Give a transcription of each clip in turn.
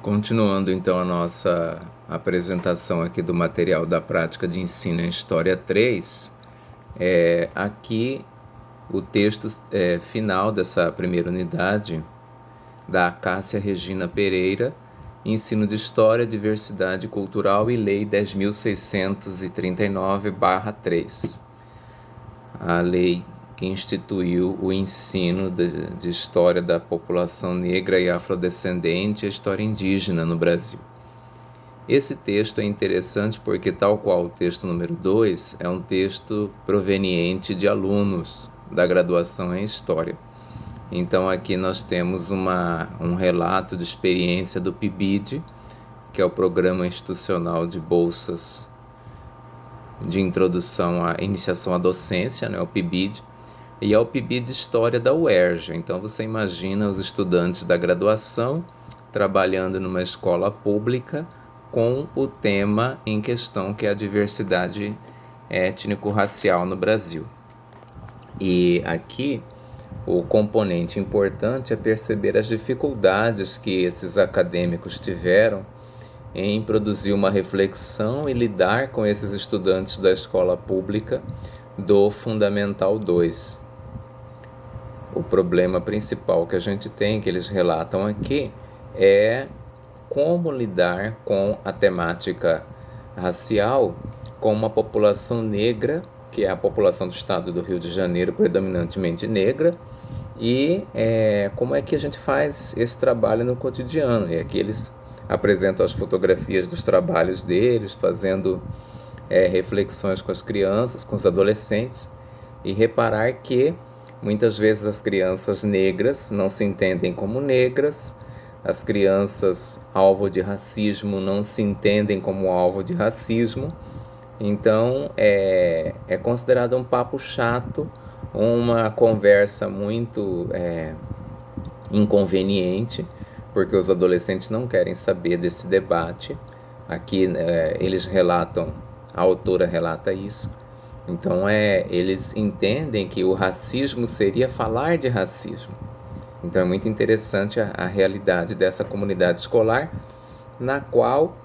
Continuando então a nossa apresentação aqui do material da prática de ensino em História 3, aqui o texto final dessa primeira unidade da Cássia Regina Pereira, Ensino de História, Diversidade Cultural e Lei 10.639/3, a lei que instituiu o ensino de história da população negra e afrodescendente e a história indígena no Brasil. Esse texto é interessante porque, tal qual o texto número 2, é um texto proveniente de alunos da graduação em História. Então aqui nós temos um relato de experiência do PIBID, que é o Programa Institucional de Bolsas de Introdução à Iniciação à Docência, né, o PIBID, e é o PIBID História da UERJ. Então você imagina os estudantes da graduação trabalhando numa escola pública com o tema em questão, que é a diversidade étnico-racial no Brasil. E aqui o componente importante é perceber as dificuldades que esses acadêmicos tiveram em produzir uma reflexão e lidar com esses estudantes da escola pública do Fundamental 2. O problema principal que a gente tem, que eles relatam aqui, é como lidar com a temática racial com uma população negra, que é a população do estado do Rio de Janeiro, predominantemente negra, e como é que a gente faz esse trabalho no cotidiano. E aqui eles apresentam as fotografias dos trabalhos deles, fazendo reflexões com as crianças, com os adolescentes, e reparar que muitas vezes as crianças negras não se entendem como negras, as crianças alvo de racismo não se entendem como alvo de racismo. Então é considerado um papo chato, uma conversa muito inconveniente, porque os adolescentes não querem saber desse debate. Aqui eles relatam, a autora relata isso. Então eles entendem que o racismo seria falar de racismo. Então é muito interessante a realidade dessa comunidade escolar, na qual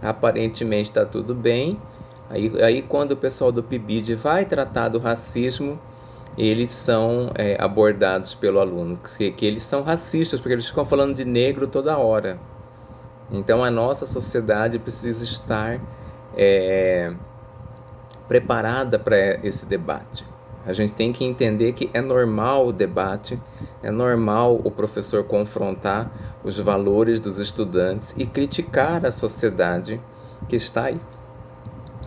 aparentemente está tudo bem. Aí quando o pessoal do PIBID vai tratar do racismo, eles são abordados pelo aluno, que eles são racistas, porque eles ficam falando de negro toda hora. Então a nossa sociedade precisa estar preparada para esse debate. A gente tem que entender que é normal o debate, é normal o professor confrontar os valores dos estudantes e criticar a sociedade que está aí.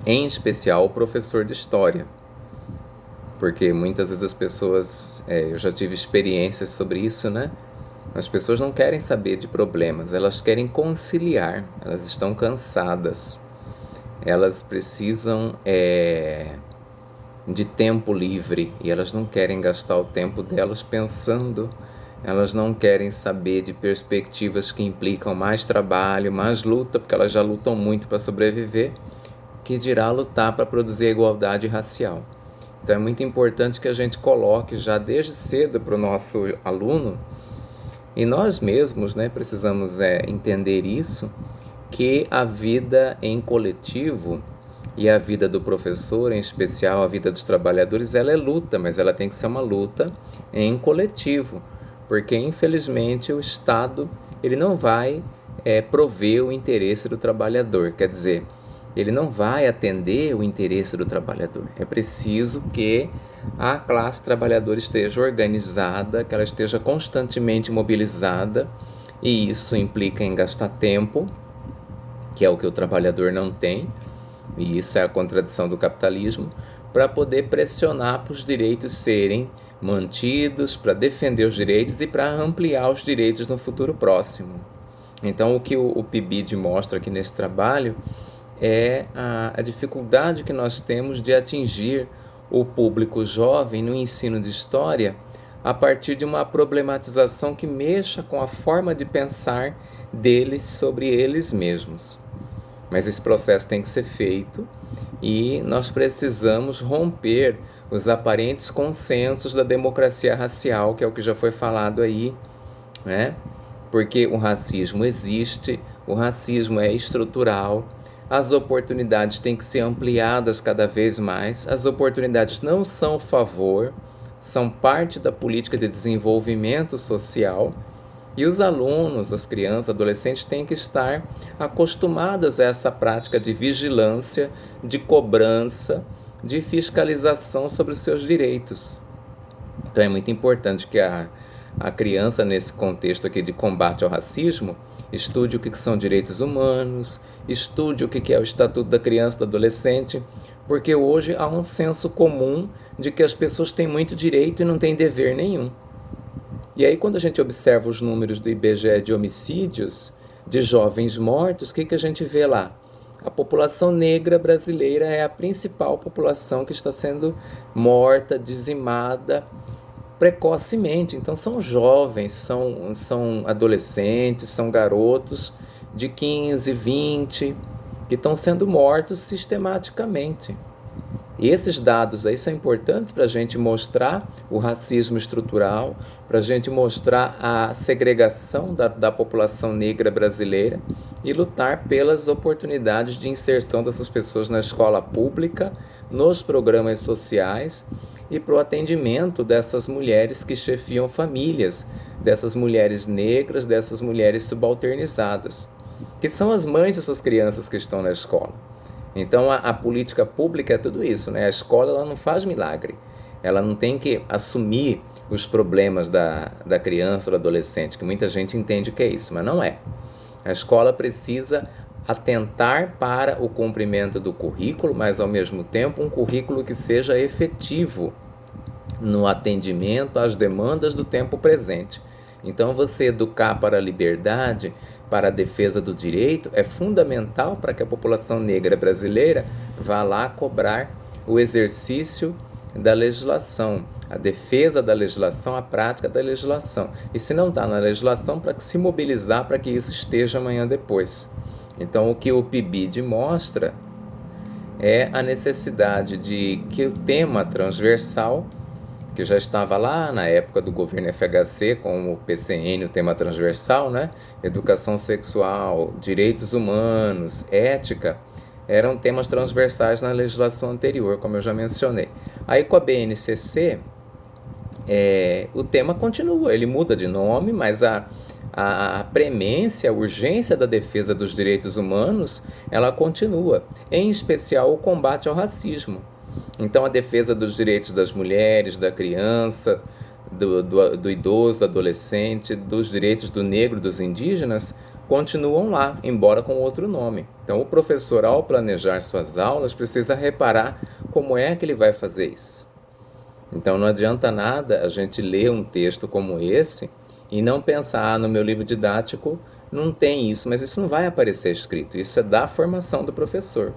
Em especial o professor de história, porque muitas vezes as pessoas, eu já tive experiências sobre isso, né? As pessoas não querem saber de problemas, elas querem conciliar, elas estão cansadas, elas precisam de tempo livre e elas não querem gastar o tempo delas pensando, elas não querem saber de perspectivas que implicam mais trabalho, mais luta, porque elas já lutam muito para sobreviver, que dirá lutar para produzir a igualdade racial. Então é muito importante que a gente coloque já desde cedo para o nosso aluno, e nós mesmos precisamos entender isso, que a vida em coletivo e a vida do professor, em especial a vida dos trabalhadores, ela é luta, mas ela tem que ser uma luta em coletivo, porque infelizmente o Estado ele não vai prover o interesse do trabalhador, quer dizer, ele não vai atender o interesse do trabalhador. É preciso que a classe trabalhadora esteja organizada, que ela esteja constantemente mobilizada, e isso implica em gastar tempo, que é o que o trabalhador não tem, e isso é a contradição do capitalismo, para poder pressionar para os direitos serem mantidos, para defender os direitos e para ampliar os direitos no futuro próximo. Então o que o PIBID mostra aqui nesse trabalho é a dificuldade que nós temos de atingir o público jovem no ensino de história a partir de uma problematização que mexa com a forma de pensar deles sobre eles mesmos. Mas esse processo tem que ser feito e nós precisamos romper os aparentes consensos da democracia racial, que é o que já foi falado aí, né? Porque o racismo existe, o racismo é estrutural, as oportunidades têm que ser ampliadas cada vez mais, as oportunidades não são favor, são parte da política de desenvolvimento social, e os alunos, as crianças, adolescentes têm que estar acostumadas a essa prática de vigilância, de cobrança, de fiscalização sobre os seus direitos. Então é muito importante que a criança, nesse contexto aqui de combate ao racismo, estude o que são direitos humanos, estude o que é o Estatuto da Criança e do Adolescente, porque hoje há um senso comum de que as pessoas têm muito direito e não têm dever nenhum. E aí, quando a gente observa os números do IBGE de homicídios, de jovens mortos, o que a gente vê lá? A população negra brasileira é a principal população que está sendo morta, dizimada precocemente. Então, são jovens, são adolescentes, são garotos de 15, 20, que estão sendo mortos sistematicamente. E esses dados aí são importantes para a gente mostrar o racismo estrutural, para a gente mostrar a segregação da população negra brasileira e lutar pelas oportunidades de inserção dessas pessoas na escola pública, nos programas sociais e para o atendimento dessas mulheres que chefiam famílias, dessas mulheres negras, dessas mulheres subalternizadas, que são as mães dessas crianças que estão na escola. Então a política pública é tudo isso, né? A escola ela não faz milagre, ela não tem que assumir os problemas da criança ou do adolescente, que muita gente entende que é isso, mas não é. A escola precisa atentar para o cumprimento do currículo, mas ao mesmo tempo um currículo que seja efetivo no atendimento às demandas do tempo presente. Então você educar para a liberdade, para a defesa do direito, é fundamental para que a população negra brasileira vá lá cobrar o exercício da legislação, a defesa da legislação, a prática da legislação. E se não está na legislação, para se mobilizar para que isso esteja amanhã depois. Então, o que o PIBID mostra é a necessidade de que o tema transversal, que já estava lá na época do governo FHC, com o PCN, o tema transversal, né? Educação sexual, direitos humanos, ética, eram temas transversais na legislação anterior, como eu já mencionei. Aí com a BNCC, o tema continua, ele muda de nome, mas a premência, a urgência da defesa dos direitos humanos, ela continua, em especial o combate ao racismo. Então a defesa dos direitos das mulheres, da criança, do idoso, do adolescente, dos direitos do negro, dos indígenas, continuam lá, embora com outro nome. Então o professor, ao planejar suas aulas, precisa reparar como é que ele vai fazer isso. Então não adianta nada a gente ler um texto como esse e não pensar, no meu livro didático não tem isso, mas isso não vai aparecer escrito, isso é da formação do professor.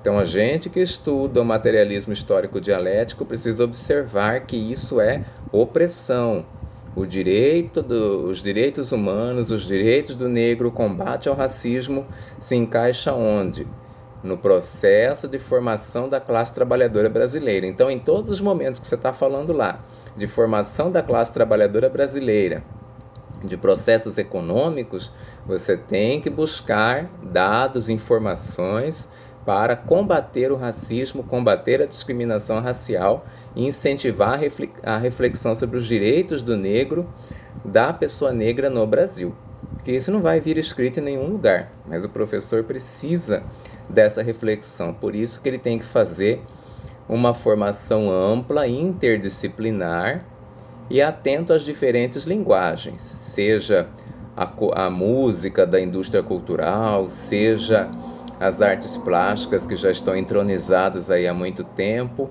Então a gente que estuda o materialismo histórico dialético precisa observar que isso é opressão. Os direitos humanos, os direitos do negro, o combate ao racismo se encaixa onde? No processo de formação da classe trabalhadora brasileira. Então, em todos os momentos que você está falando lá, de formação da classe trabalhadora brasileira, de processos econômicos, você tem que buscar dados, informações para combater o racismo, combater a discriminação racial e incentivar a reflexão sobre os direitos do negro, da pessoa negra no Brasil. Porque isso não vai vir escrito em nenhum lugar, mas o professor precisa dessa reflexão. Por isso que ele tem que fazer uma formação ampla, interdisciplinar e atento às diferentes linguagens, seja a música da indústria cultural, seja as artes plásticas que já estão entronizadas aí há muito tempo.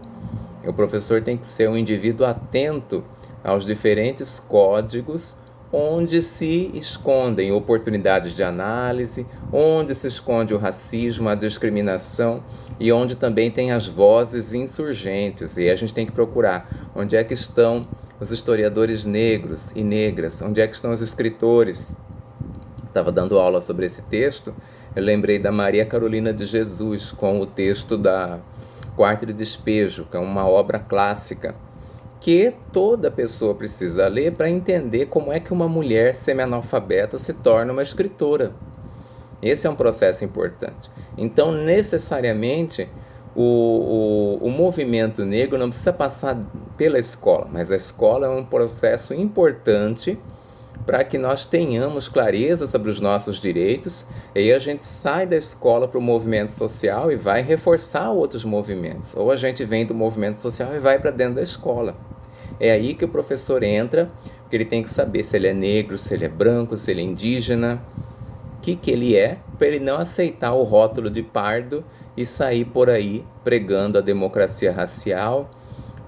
O professor tem que ser um indivíduo atento aos diferentes códigos onde se escondem oportunidades de análise, onde se esconde o racismo, a discriminação e onde também tem as vozes insurgentes. E a gente tem que procurar onde é que estão os historiadores negros e negras, onde é que estão os escritores. Estava dando aula sobre esse texto, eu lembrei da Maria Carolina de Jesus com o texto da Quarto de Despejo, que é uma obra clássica, que toda pessoa precisa ler para entender como é que uma mulher semi-analfabeta se torna uma escritora. Esse é um processo importante. Então, necessariamente, o movimento negro não precisa passar pela escola, mas a escola é um processo importante para que nós tenhamos clareza sobre os nossos direitos, e aí a gente sai da escola para o movimento social e vai reforçar outros movimentos, ou a gente vem do movimento social e vai para dentro da escola. É aí que o professor entra, porque ele tem que saber se ele é negro, se ele é branco, se ele é indígena, o que ele é, para ele não aceitar o rótulo de pardo e sair por aí pregando a democracia racial,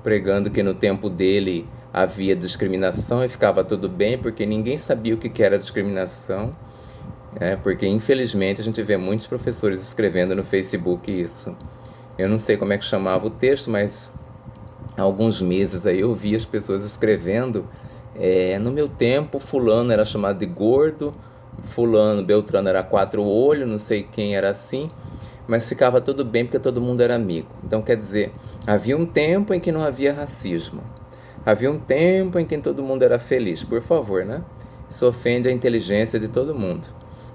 pregando que no tempo dele havia discriminação e ficava tudo bem, porque ninguém sabia o que era discriminação, porque infelizmente a gente vê muitos professores escrevendo no Facebook isso. Eu não sei como é que chamava o texto, mas há alguns meses aí eu vi as pessoas escrevendo, no meu tempo fulano era chamado de gordo, fulano, Beltrano era quatro olhos, não sei quem era assim, mas ficava tudo bem porque todo mundo era amigo. Então, quer dizer, havia um tempo em que não havia racismo. Havia um tempo em que todo mundo era feliz. Por favor, né? Isso ofende a inteligência de todo mundo.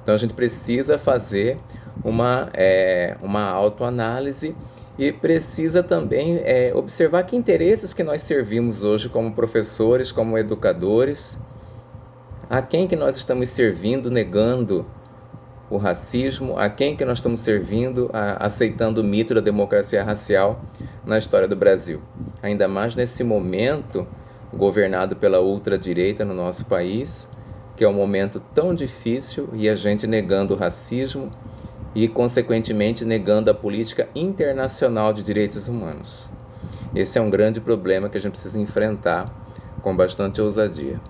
Então, a gente precisa fazer uma autoanálise e precisa também observar que interesses que nós servimos hoje como professores, como educadores, a quem que nós estamos servindo negando o racismo, a quem que nós estamos servindo aceitando o mito da democracia racial na história do Brasil. Ainda mais nesse momento governado pela ultradireita no nosso país, que é um momento tão difícil, e a gente negando o racismo e, consequentemente, negando a política internacional de direitos humanos. Esse é um grande problema que a gente precisa enfrentar com bastante ousadia.